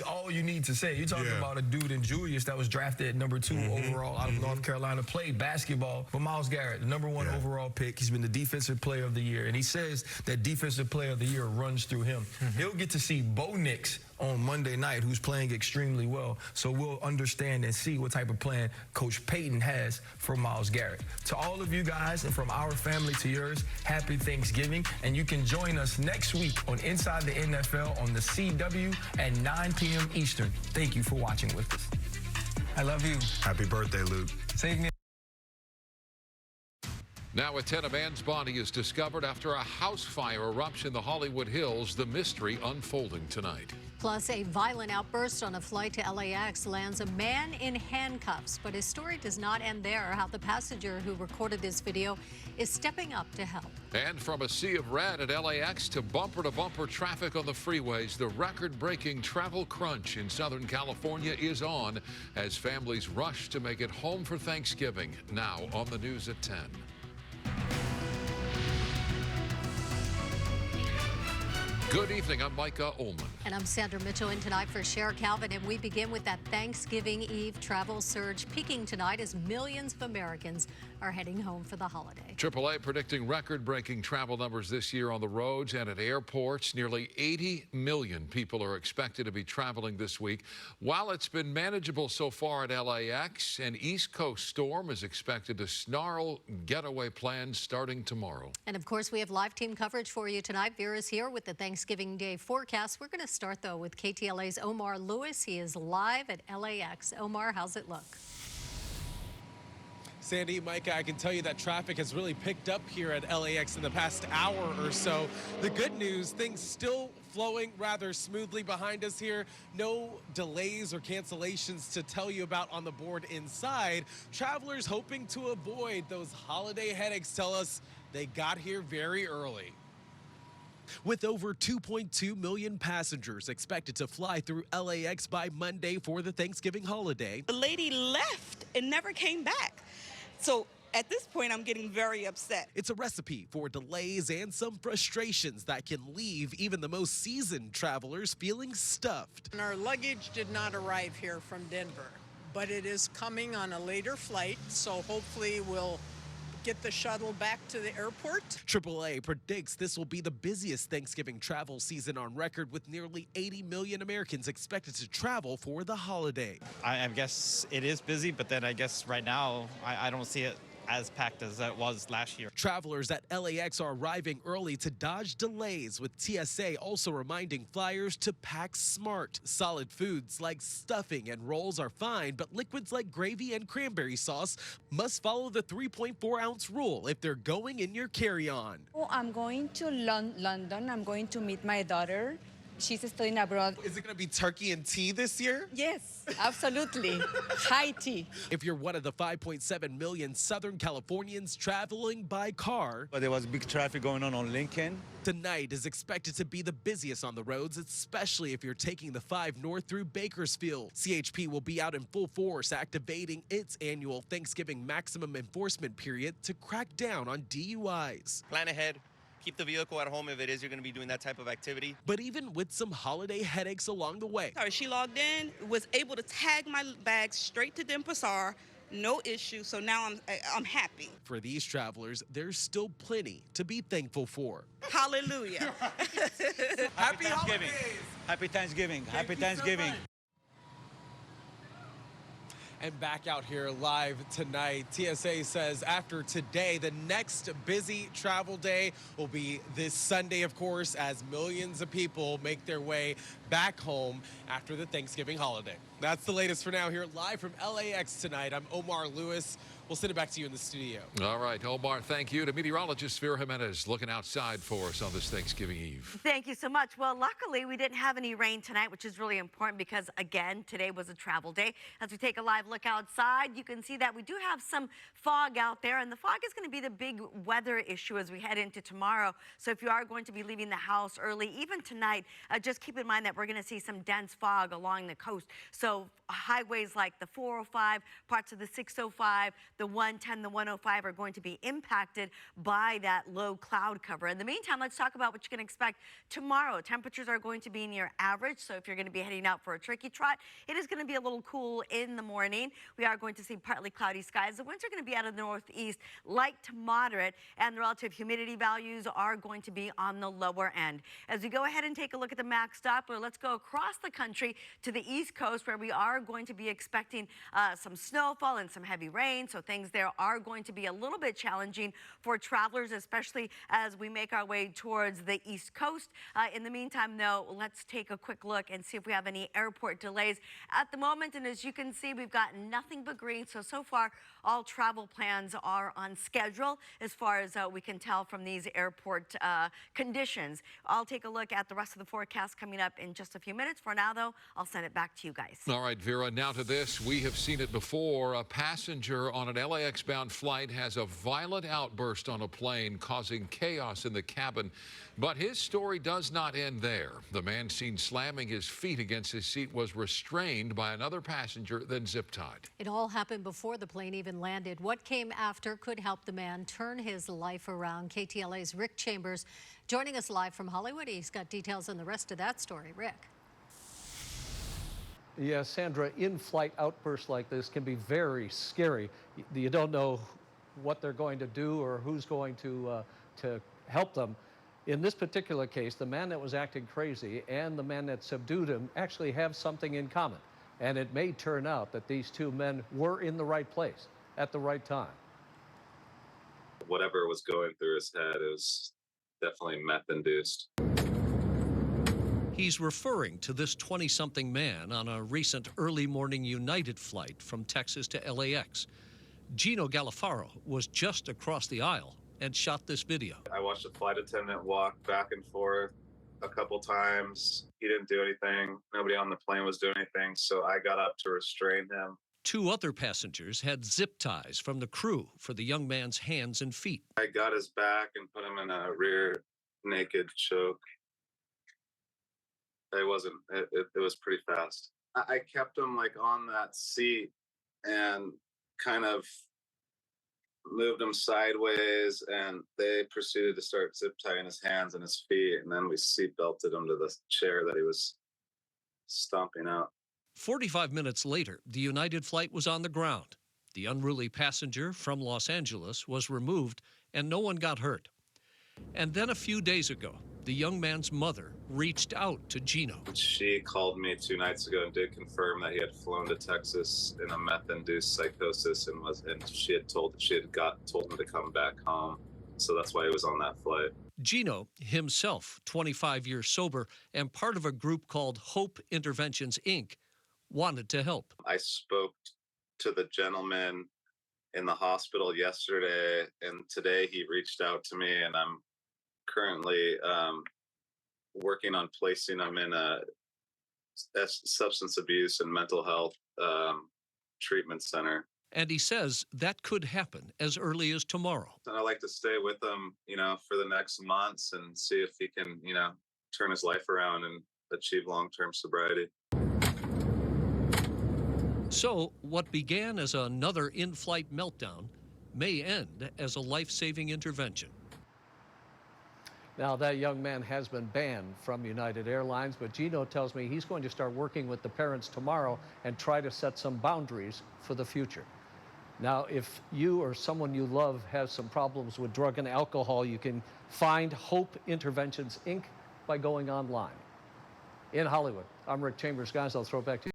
all you need to say. You're talking about a dude in Julius that was drafted at #2 overall out of North Carolina, played basketball for Myles Garrett, the #1 overall pick. He's been the Defensive Player of the Year, and he says that Defensive Player of the Year runs through him. He'll get to see Bo Nix on Monday night, who's playing extremely well. So we'll understand and see what type of plan Coach Payton has for Myles Garrett. To all of you guys, and from our family to yours, happy Thanksgiving. And you can join us next week on Inside the NFL on the CW at 9 p.m. Eastern. Thank you for watching with us. I love you. Happy birthday, Luke. Save me. Now at 10, a man's body is discovered after a house fire erupts in the Hollywood Hills. The mystery unfolding tonight. Plus, a violent outburst on a flight to LAX lands a man in handcuffs. But his story does not end there. How the passenger who recorded this video is stepping up to help. And from a sea of red at LAX to bumper traffic on the freeways, the record-breaking travel crunch in Southern California is on as families rush to make it home for Thanksgiving. Now on the news at 10. Good evening, I'm Micah Ullman. And I'm Sandra Mitchell in tonight for Cher Calvin, and we begin with that Thanksgiving Eve travel surge peaking tonight as millions of Americans are heading home for the holiday. AAA predicting record-breaking travel numbers this year on the roads and at airports. Nearly 80 million people are expected to be traveling this week. While it's been manageable so far at LAX, an East Coast storm is expected to snarl getaway plans starting tomorrow. And of course, we have live team coverage for you tonight. Vera's here with the Thanksgiving Day forecast. We're going to start, though, with KTLA's Omar Lewis. He is live at LAX. Omar, how's it look? Sandy, Micah, I can tell you that traffic has really picked up here at LAX in the past hour or so. The good news, things still flowing rather smoothly behind us here. No delays or cancellations to tell you about on the board inside. Travelers hoping to avoid those holiday headaches tell us they got here very early. With over 2.2 million passengers expected to fly through LAX by Monday for the Thanksgiving holiday. The lady left and never came back. So at this point, I'm getting very upset. It's a recipe for delays and some frustrations that can leave even the most seasoned travelers feeling stuffed. And our luggage did not arrive here from Denver, but it is coming on a later flight, so hopefully we'll get the shuttle back to the airport. AAA predicts this will be the busiest Thanksgiving travel season on record, with nearly 80 million Americans expected to travel for the holiday. I guess it is busy, but then I guess right now I don't see it as packed as it was last year. Travelers at LAX are arriving early to dodge delays, with TSA also reminding flyers to pack smart. Solid foods like stuffing and rolls are fine, but liquids like gravy and cranberry sauce must follow the 3.4-ounce rule if they're going in your carry-on. Oh, I'm going to London. I'm going to meet my daughter. She's studying abroad. Is it going to be turkey and tea this year? Yes, absolutely. High tea. If you're one of the 5.7 million Southern Californians traveling by car, but there was big traffic going on Lincoln. Tonight is expected to be the busiest on the roads, especially if you're taking the 5 north through Bakersfield. CHP will be out in full force, activating its annual Thanksgiving maximum enforcement period to crack down on DUIs. Plan ahead. Keep the vehicle at home if it is you're going to be doing that type of activity. But even with some holiday headaches along the way. Sorry, she logged in, was able to tag my bags straight to Denpasar, no issue, so now I'm happy. For these travelers, there's still plenty to be thankful for. Hallelujah. Happy Thanksgiving. Happy Thanksgiving. Happy Thanksgiving. And back out here live tonight, TSA says after today, the next busy travel day will be this Sunday, of course, as millions of people make their way back home after the Thanksgiving holiday. That's the latest for now here live from LAX tonight. I'm Omar Lewis. We'll send it back to you in the studio. All right, Omar, thank you. To meteorologist Vera Jimenez looking outside for us on this Thanksgiving Eve. Thank you so much. Well, luckily, we didn't have any rain tonight, which is really important because, again, today was a travel day. As we take a live look outside, you can see that we do have some fog out there, and the fog is going to be the big weather issue as we head into tomorrow. So if you are going to be leaving the house early, even tonight, just keep in mind that we're going to see some dense fog along the coast. So highways like the 405, parts of the 605, the 110, the 105 are going to be impacted by that low cloud cover. In the meantime, let's talk about what you can expect tomorrow. Temperatures are going to be near average, so if you're going to be heading out for a turkey trot, it is going to be a little cool in the morning. We are going to see partly cloudy skies. The winds are going to be out of the northeast, light to moderate, and the relative humidity values are going to be on the lower end. As we go ahead and take a look at the max Doppler, let's go across the country to the East Coast, where we are going to be expecting some snowfall and some heavy rain. So things there are going to be a little bit challenging for travelers, especially as we make our way towards the East Coast. In the meantime, though, let's take a quick look and see if we have any airport delays at the moment. And as you can see, we've got nothing but green. So far, all travel plans are on schedule as far as we can tell from these airport conditions. I'll take a look at the rest of the forecast coming up in just a few minutes. For now, though, I'll send it back to you guys. All right, Vera, now to this. We have seen it before. A passenger on an LAX-bound flight has a violent outburst on a plane, causing chaos in the cabin. But his story does not end there. The man seen slamming his feet against his seat was restrained by another passenger, then zip-tied. It all happened before the plane even landed. What came after could help the man turn his life around. KTLA's Rick Chambers joining us live from Hollywood. He's got details on the rest of that story. Rick. Yeah, Sandra, in-flight outbursts like this can be very scary. You don't know what they're going to do or who's going to help them. In this particular case, the man that was acting crazy and the man that subdued him actually have something in common. And it may turn out that these two men were in the right place at the right time. Whatever was going through his head, it was definitely meth-induced. He's referring to this 20-something man on a recent early morning United flight from Texas to LAX. Gino Galafaro was just across the aisle and shot this video. I watched a flight attendant walk back and forth a couple times. He didn't do anything. Nobody on the plane was doing anything, so I got up to restrain him. Two other passengers had zip ties from the crew for the young man's hands and feet. I got his back and put him in a rear naked choke. It was pretty fast. I kept him like on that seat and kind of moved him sideways, and they proceeded to start zip tying his hands and his feet, and then we seat belted him to the chair that he was stomping out. 45 minutes later, the United flight was on the ground. The unruly passenger from Los Angeles was removed and no one got hurt. And then a few days ago, the young man's mother reached out to Gino. She called me 2 nights ago and did confirm that he had flown to Texas in a meth-induced psychosis and she had told him to come back home. So that's why he was on that flight. Gino, himself 25 years sober and part of a group called Hope Interventions, Inc., wanted to help. I spoke to the gentleman in the hospital yesterday, and today he reached out to me, and I'm currently working on placing him in a substance abuse and mental health treatment center. And he says that could happen as early as tomorrow. And I like to stay with him, for the next months and see if he can, turn his life around and achieve long-term sobriety. So what began as another in-flight meltdown may end as a life-saving intervention. Now, that young man has been banned from United Airlines, but Gino tells me he's going to start working with the parents tomorrow and try to set some boundaries for the future. Now, if you or someone you love has some problems with drug and alcohol, you can find Hope Interventions, Inc. by going online. In Hollywood, I'm Rick Chambers. Guys, I'll throw it back to you.